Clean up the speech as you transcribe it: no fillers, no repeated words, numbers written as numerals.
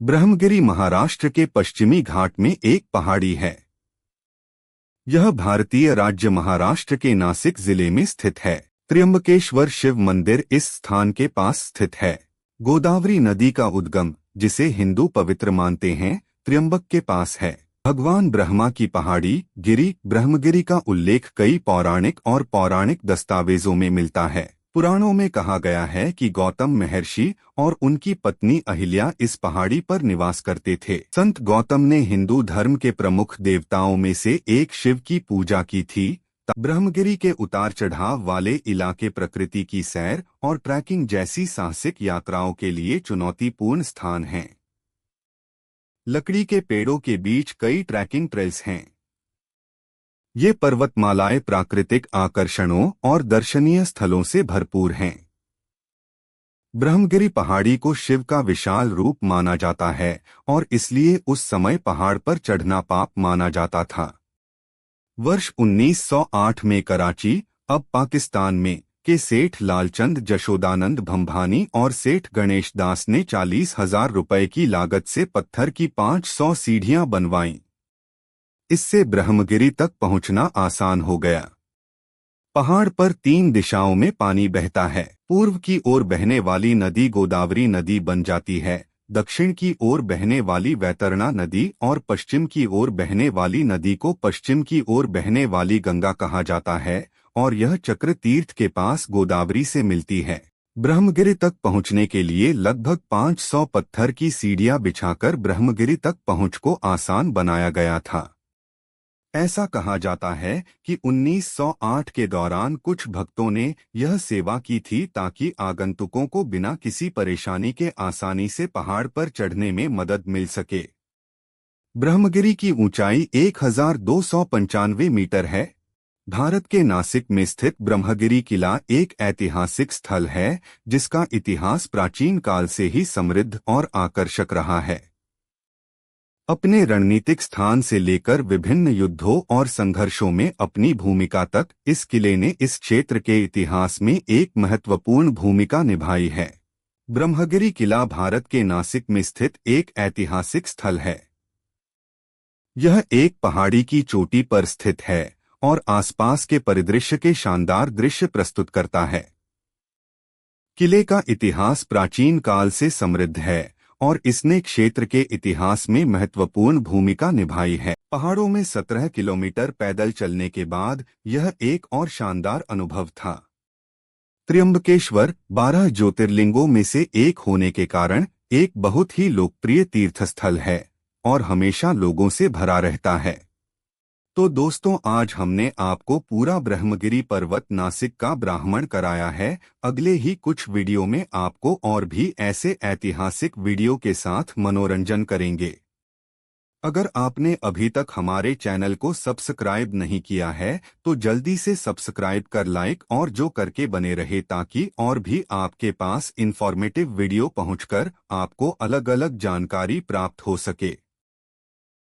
ब्रह्मगिरी महाराष्ट्र के पश्चिमी घाट में एक पहाड़ी है। यह भारतीय राज्य महाराष्ट्र के नासिक जिले में स्थित है। त्र्यंबकेश्वर शिव मंदिर इस स्थान के पास स्थित है। गोदावरी नदी का उद्गम, जिसे हिंदू पवित्र मानते हैं, त्र्यंबक के पास है। भगवान ब्रह्मा की पहाड़ी गिरी ब्रह्मगिरी का उल्लेख कई पौराणिक और पौराणिक दस्तावेजों में मिलता है। पुराणों में कहा गया है कि गौतम महर्षि और उनकी पत्नी अहिल्या इस पहाड़ी पर निवास करते थे। संत गौतम ने हिंदू धर्म के प्रमुख देवताओं में से एक शिव की पूजा की थी। ब्रह्मगिरी के उतार चढ़ाव वाले इलाके प्रकृति की सैर और ट्रैकिंग जैसी साहसिक यात्राओं के लिए चुनौतीपूर्ण स्थान हैं। लकड़ी के पेड़ों के बीच कई ट्रैकिंग ट्रेल्स हैं। ये पर्वतमालाएं प्राकृतिक आकर्षणों और दर्शनीय स्थलों से भरपूर हैं। ब्रह्मगिरी पहाड़ी को शिव का विशाल रूप माना जाता है और इसलिए उस समय पहाड़ पर चढ़ना पाप माना जाता था। वर्ष 1908 में कराची, अब पाकिस्तान में, के सेठ लालचंद जशोदानंद भंभानी और सेठ गणेश दास ने 40,000 रुपए की लागत से पत्थर की 500 सीढ़ियां बनवाईं। इससे ब्रह्मगिरी तक पहुंचना आसान हो गया। पहाड़ पर 3 दिशाओं में पानी बहता है। पूर्व की ओर बहने वाली नदी गोदावरी नदी बन जाती है, दक्षिण की ओर बहने वाली वैतरणा नदी और पश्चिम की ओर बहने वाली नदी को पश्चिम की ओर बहने वाली गंगा कहा जाता है, और यह चक्र तीर्थ के पास गोदावरी से मिलती है। ब्रह्मगिरी तक पहुंचने के लिए लगभग 500 पत्थर की सीढ़ियां बिछाकर ब्रह्मगिरी तक पहुंच को आसान बनाया गया था। ऐसा कहा जाता है कि 1908 के दौरान कुछ भक्तों ने यह सेवा की थी ताकि आगंतुकों को बिना किसी परेशानी के आसानी से पहाड़ पर चढ़ने में मदद मिल सके। ब्रह्मगिरी की ऊंचाई 1295 मीटर है। भारत के नासिक में स्थित ब्रह्मगिरी किला एक ऐतिहासिक स्थल है जिसका इतिहास प्राचीन काल से ही समृद्ध और आकर्षक रहा है। अपने रणनीतिक स्थान से लेकर विभिन्न युद्धों और संघर्षों में अपनी भूमिका तक इस किले ने इस क्षेत्र के इतिहास में एक महत्वपूर्ण भूमिका निभाई है। ब्रह्मगिरी किला भारत के नासिक में स्थित एक ऐतिहासिक स्थल है। यह एक पहाड़ी की चोटी पर स्थित है और आसपास के परिदृश्य के शानदार दृश्य प्रस्तुत करता है। किले का इतिहास प्राचीन काल से समृद्ध है और इसने क्षेत्र के इतिहास में महत्वपूर्ण भूमिका निभाई है। पहाड़ों में 17 किलोमीटर पैदल चलने के बाद यह एक और शानदार अनुभव था। त्र्यंबकेश्वर 12 ज्योतिर्लिंगों में से एक होने के कारण एक बहुत ही लोकप्रिय तीर्थस्थल है और हमेशा लोगों से भरा रहता है। तो दोस्तों, आज हमने आपको पूरा ब्रह्मगिरी पर्वत नासिक का भ्रमण कराया है। अगले ही कुछ वीडियो में आपको और भी ऐसे ऐतिहासिक वीडियो के साथ मनोरंजन करेंगे। अगर आपने अभी तक हमारे चैनल को सब्सक्राइब नहीं किया है तो जल्दी से सब्सक्राइब कर लाइक और जो करके बने रहे ताकि और भी आपके पास इंफॉर्मेटिव वीडियो पहुंचकर आपको अलग अलग जानकारी प्राप्त हो सके।